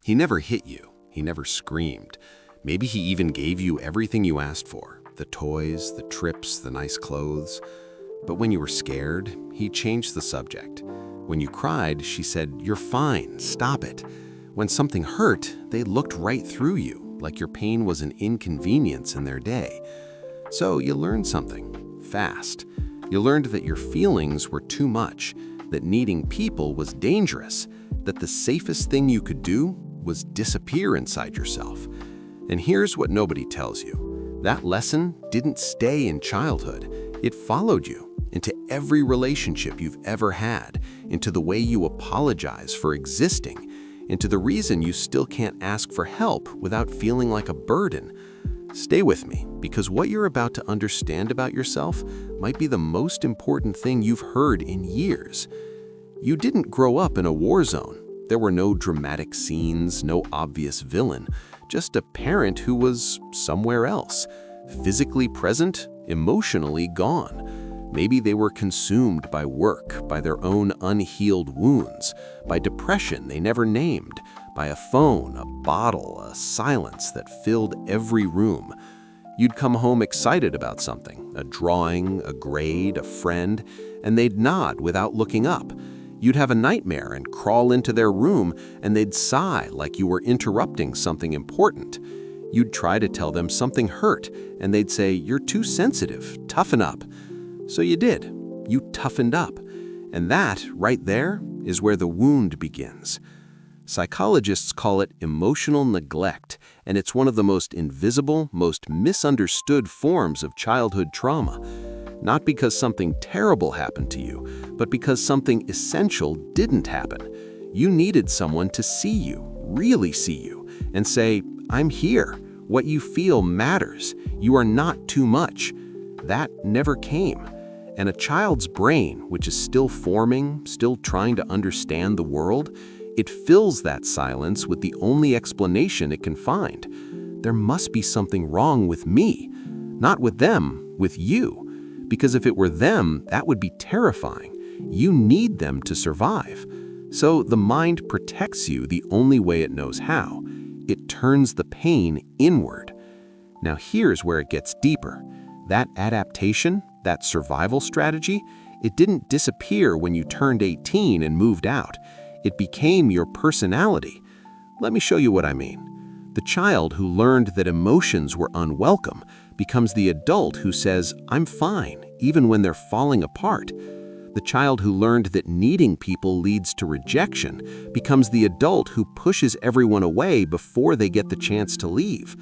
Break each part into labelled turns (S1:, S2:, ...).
S1: He never hit you. He never screamed. Maybe he even gave you everything you asked for, the toys, the trips, the nice clothes. But when you were scared, he changed the subject. When you cried, she said, "You're fine, stop it." When something hurt, they looked right through you, like your pain was an inconvenience in their day. So you learned something, fast. You learned that your feelings were too much, that needing people was dangerous, that the safest thing you could do was disappear inside yourself. And here's what nobody tells you. That lesson didn't stay in childhood. It followed you into every relationship you've ever had, into the way you apologize for existing, into the reason you still can't ask for help without feeling like a burden. Stay with me, because what you're about to understand about yourself might be the most important thing you've heard in years. You didn't grow up in a war zone. There were no dramatic scenes, no obvious villain, just a parent who was somewhere else, physically present, emotionally gone. Maybe they were consumed by work, by their own unhealed wounds, by depression they never named, by a phone, a bottle, a silence that filled every room. You'd come home excited about something, a drawing, a grade, a friend, and they'd nod without looking up. You'd have a nightmare and crawl into their room, and they'd sigh like you were interrupting something important. You'd try to tell them something hurt, and they'd say, "You're too sensitive, toughen up." So you did. You toughened up. And that, right there, is where the wound begins. Psychologists call it emotional neglect, and it's one of the most invisible, most misunderstood forms of childhood trauma. Not because something terrible happened to you, but because something essential didn't happen. You needed someone to see you, really see you, and say, "I'm here. What you feel matters. You are not too much." That never came. And a child's brain, which is still forming, still trying to understand the world, it fills that silence with the only explanation it can find. There must be something wrong with me. Not with them, with you. Because if it were them, that would be terrifying. You need them to survive. So the mind protects you the only way it knows how. It turns the pain inward. Now here's where it gets deeper. That adaptation, that survival strategy, it didn't disappear when you turned 18 and moved out. It became your personality. Let me show you what I mean. The child who learned that emotions were unwelcome becomes the adult who says, "I'm fine," even when they're falling apart. The child who learned that needing people leads to rejection becomes the adult who pushes everyone away before they get the chance to leave.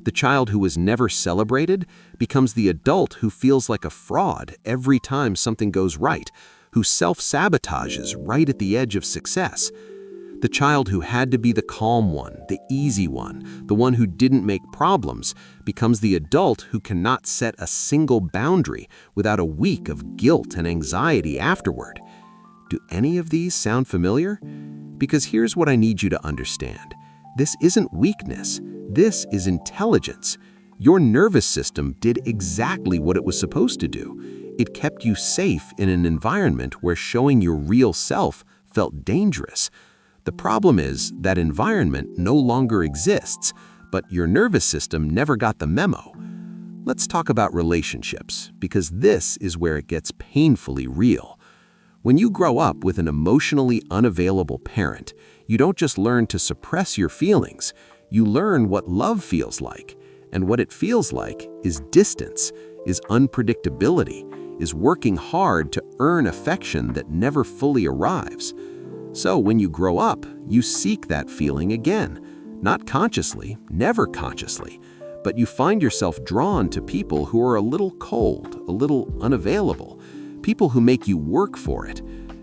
S1: The child who was never celebrated becomes the adult who feels like a fraud every time something goes right, who self-sabotages right at the edge of success. The child who had to be the calm one, the easy one, the one who didn't make problems, becomes the adult who cannot set a single boundary without a week of guilt and anxiety afterward. Do any of these sound familiar? Because here's what I need you to understand. This isn't weakness. This is intelligence. Your nervous system did exactly what it was supposed to do. It kept you safe in an environment where showing your real self felt dangerous. The problem is that environment no longer exists, but your nervous system never got the memo. Let's talk about relationships, because this is where it gets painfully real. When you grow up with an emotionally unavailable parent, you don't just learn to suppress your feelings, you learn what love feels like. And what it feels like is distance, is unpredictability, is working hard to earn affection that never fully arrives. So when you grow up, you seek that feeling again. Not consciously, never consciously, but you find yourself drawn to people who are a little cold, a little unavailable, people who make you work for it.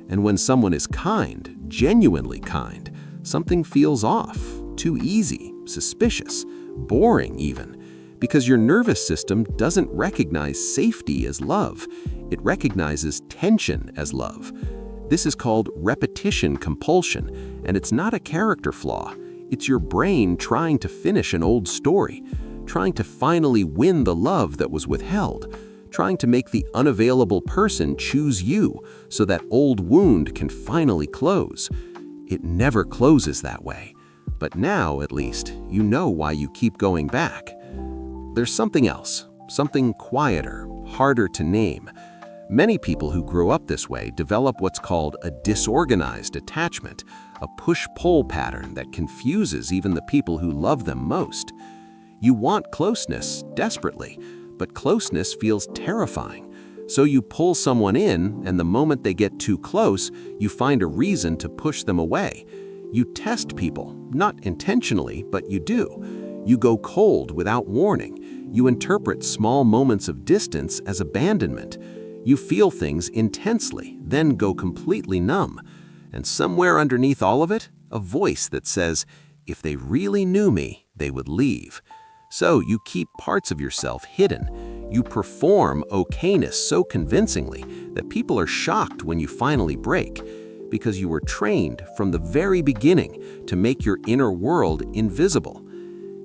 S1: And when someone is kind, genuinely kind, something feels off, too easy, suspicious, boring even, because your nervous system doesn't recognize safety as love. It recognizes tension as love. This is called repetition compulsion, and it's not a character flaw. It's your brain trying to finish an old story, trying to finally win the love that was withheld, trying to make the unavailable person choose you so that old wound can finally close. It never closes that way. But now, at least, you know why you keep going back. There's something else, something quieter, harder to name. Many people who grow up this way develop what's called a disorganized attachment, a push-pull pattern that confuses even the people who love them most. You want closeness desperately, but closeness feels terrifying. So you pull someone in, and the moment they get too close, you find a reason to push them away. You test people, not intentionally, but you do. You go cold without warning. You interpret small moments of distance as abandonment. You feel things intensely, then go completely numb. And somewhere underneath all of it, a voice that says, if they really knew me, they would leave. So you keep parts of yourself hidden. You perform okayness so convincingly that people are shocked when you finally break, because you were trained from the very beginning to make your inner world invisible.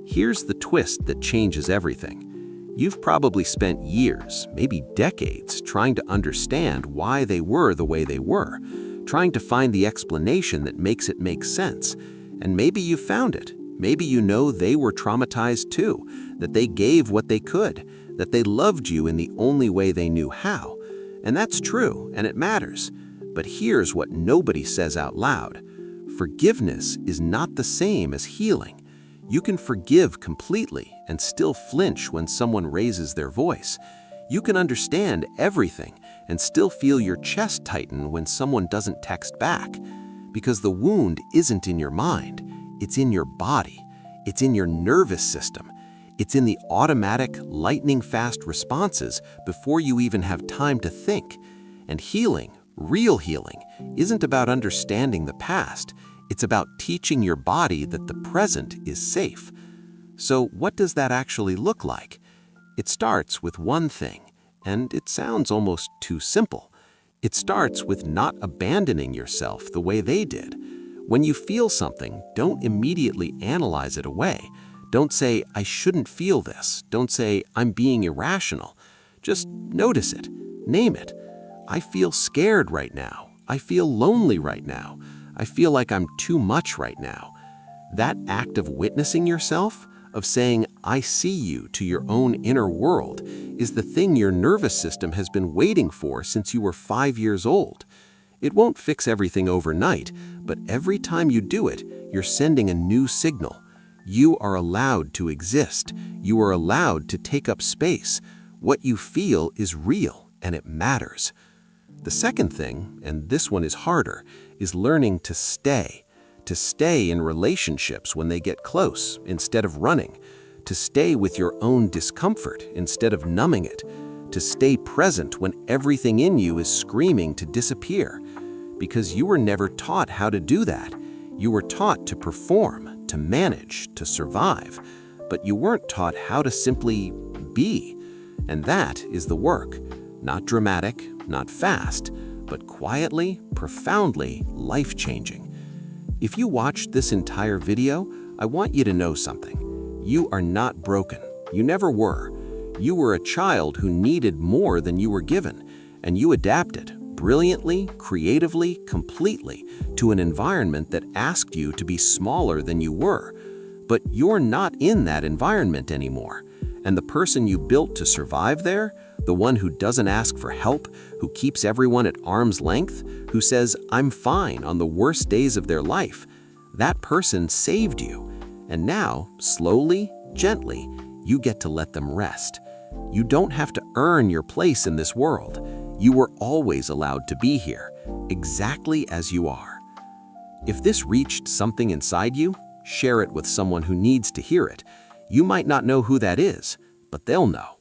S1: Here's the twist that changes everything. You've probably spent years, maybe decades, trying to understand why they were the way they were, trying to find the explanation that makes it make sense. And maybe you found it. Maybe you know they were traumatized too, that they gave what they could, that they loved you in the only way they knew how. And that's true, and it matters. But here's what nobody says out loud. Forgiveness is not the same as healing. You can forgive completely and still flinch when someone raises their voice. You can understand everything and still feel your chest tighten when someone doesn't text back. Because the wound isn't in your mind, it's in your body. It's in your nervous system. It's in the automatic, lightning-fast responses before you even have time to think. And healing, real healing, isn't about understanding the past. It's about teaching your body that the present is safe. So what does that actually look like? It starts with one thing, and it sounds almost too simple. It starts with not abandoning yourself the way they did. When you feel something, don't immediately analyze it away. Don't say, I shouldn't feel this. Don't say, I'm being irrational. Just notice it. Name it. I feel scared right now. I feel lonely right now. I feel like I'm too much right now. That act of witnessing yourself, of saying, I see you to your own inner world, is the thing your nervous system has been waiting for since you were 5 years old. It won't fix everything overnight, but every time you do it, you're sending a new signal. You are allowed to exist. You are allowed to take up space. What you feel is real, and it matters. The second thing, and this one is harder, is learning to stay. To stay in relationships when they get close instead of running. To stay with your own discomfort instead of numbing it. To stay present when everything in you is screaming to disappear. Because you were never taught how to do that. You were taught to perform, to manage, to survive. But you weren't taught how to simply be. And that is the work. Not dramatic, not fast, but quietly, profoundly life-changing. If you watched this entire video, I want you to know something. You are not broken. You never were. You were a child who needed more than you were given, and you adapted brilliantly, creatively, completely to an environment that asked you to be smaller than you were. But you're not in that environment anymore, and the person you built to survive there, the one who doesn't ask for help, who keeps everyone at arm's length, who says, I'm fine on the worst days of their life, that person saved you. And now, slowly, gently, you get to let them rest. You don't have to earn your place in this world. You were always allowed to be here, exactly as you are. If this reached something inside you, share it with someone who needs to hear it. You might not know who that is, but they'll know.